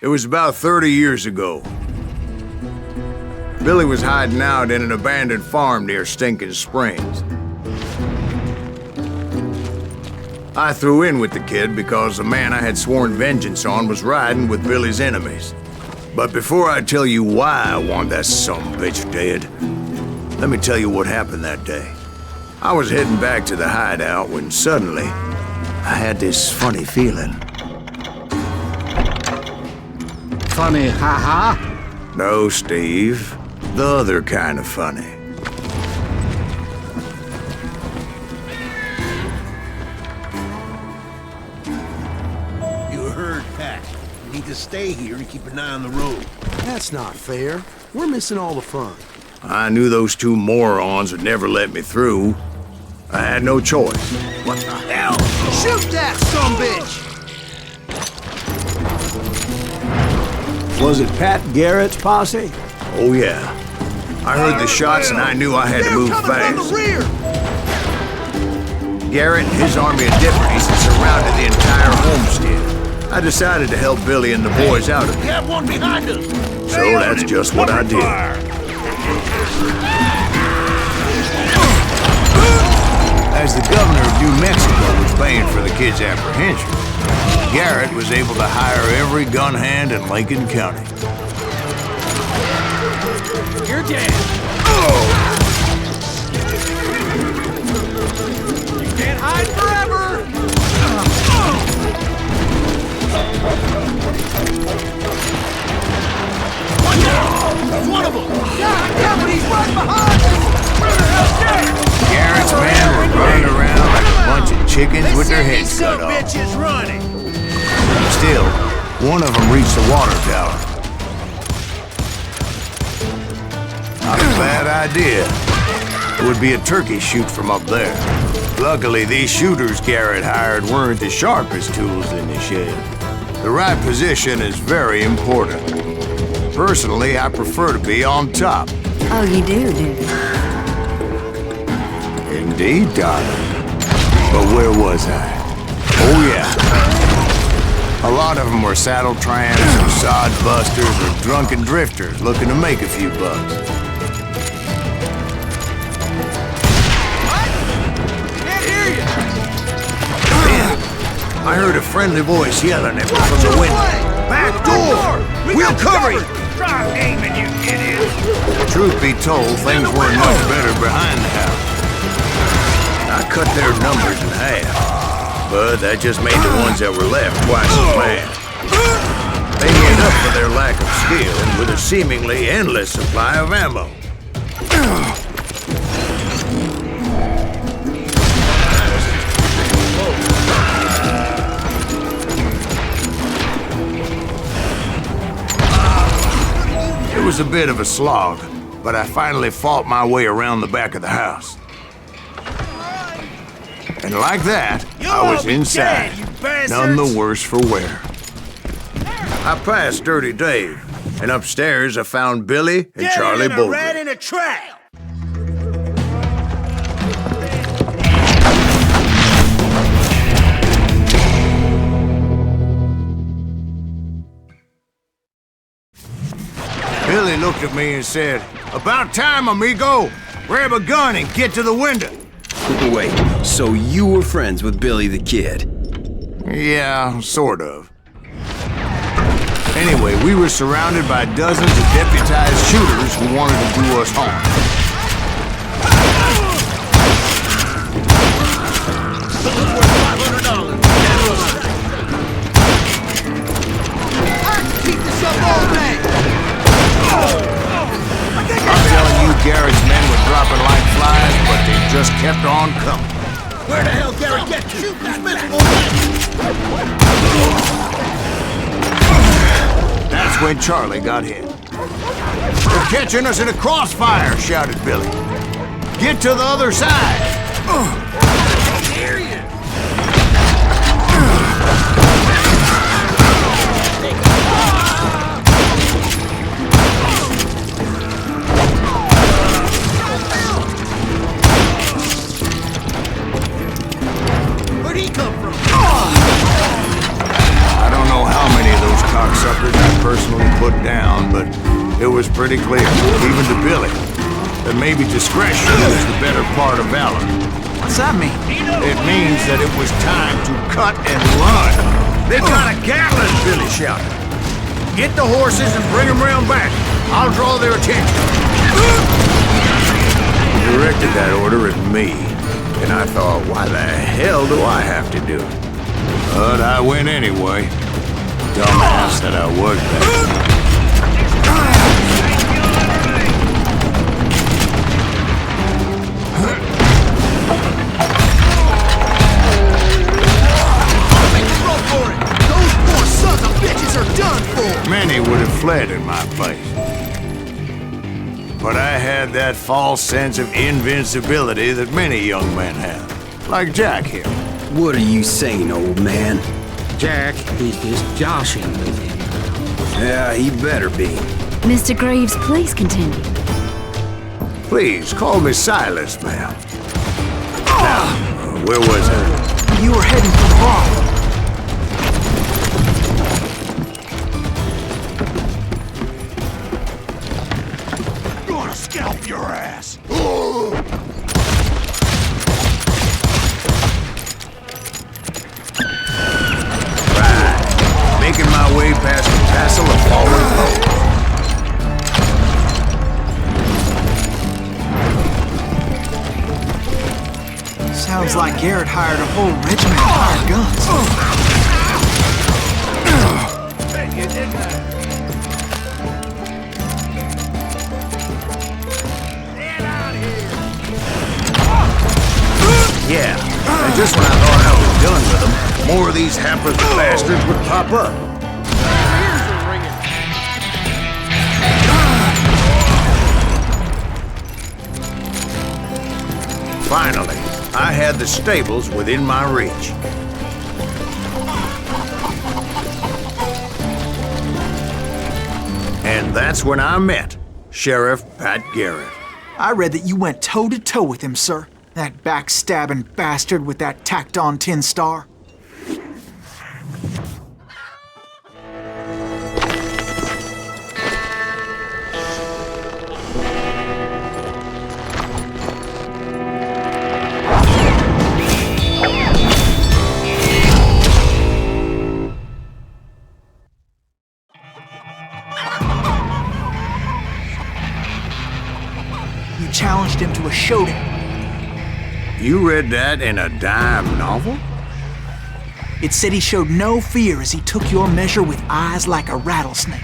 It was about 30 years ago. Billy was hiding out in an abandoned farm near Stinking Springs. I threw in with the kid because the man I had sworn vengeance on was riding with Billy's enemies. But before I tell you why I want that sumbitch dead, let me tell you what happened that day. I was heading back to the hideout when suddenly I had this funny feeling. Funny, haha? No, Steve. The other kind of funny. You heard Pat. You need to stay here and keep an eye on the road. That's not fair. We're missing all the fun. I knew those two morons would never let me through. I had no choice. What the hell? Shoot that sumbitch! Was it Pat Garrett's posse? Oh yeah. I heard the shots and I knew I had to move fast. From the rear! Garrett and his army of deputies had surrounded the entire homestead. I decided to help Billy and the boys out of it. We have one behind us! So that's just what I did. As the governor of New Mexico was paying for the kid's apprehension, Garrett was able to hire every gun hand in Lincoln County. You're dead. You can't hide forever. Watch out! There's one of them! Yeah, but he's right behind us! Garrett's men were running around like a bunch of chickens with their heads cut off. Bitch is running! Still, one of them reached the water tower. Not a bad idea. It would be a turkey shoot from up there. Luckily, these shooters Garrett hired weren't the sharpest tools in the shed. The right position is very important. Personally, I prefer to be on top. Oh, you do? Indeed, darling. But where was I? Oh, yeah. A lot of them were saddle tramps or sod busters or drunken drifters looking to make a few bucks. Then, I heard a friendly voice yelling at me from the window. Back door! We'll cover you! Try aiming, you idiot! Truth be told, things weren't much better behind the house. I cut their numbers in half, but that just made the ones that were left twice as bad. They made up for their lack of skill with a seemingly endless supply of ammo. It was a bit of a slog, but I finally fought my way around the back of the house. And like that, I was inside, none the worse for wear. I passed Dirty Dave, and upstairs I found Billy and Charlie Bolger. Rat in a trap! Billy looked at me and said, "About time, amigo! Grab a gun and get to the window." Wait, so you were friends with Billy the Kid? Yeah, sort of. Anyway, we were surrounded by dozens of deputized shooters who wanted to do us harm. Keep this up all day! I'm telling you, Garrett's men were dropping like flies, but they just kept on coming. Where the hell Gary get to? Shoot that That's when Charlie got hit. "They're catching us in a crossfire," shouted Billy. "Get to the other side!" Where'd he come from? I don't know how many of those cocksuckers I personally put down, but it was pretty clear, even to Billy, that maybe discretion was the better part of valor. What's that mean? It means that it was time to cut and run. They've got a Gatling, Billy shouted. Get the horses and bring them round back. I'll draw their attention. He directed that order at me, and I thought, why the hell do I have to do it? But I went anyway. Dumbass that I was then. Many would have fled in my place. But I had that false sense of invincibility that many young men have. Like Jack here. What are you saying, old man? Jack is just joshing with him. Yeah, he better be. Mr. Graves, please continue. Please, call me Silas, ma'am. Now, where was I? You were heading for the bar. Gonna scalp your ass! Making my way past the castle of fallen foes. Sounds like Garrett hired a whole regiment of hired guns. Yeah, and just when I thought I was done with them, more of these hapless bastards would pop up. Finally, I had the stables within my reach. And that's when I met Sheriff Pat Garrett. I read that you went toe-to-toe with him, sir. That backstabbing bastard with that tacked-on tin star. You challenged him to a showdown. You read that in a dime novel? It said he showed no fear as he took your measure with eyes like a rattlesnake.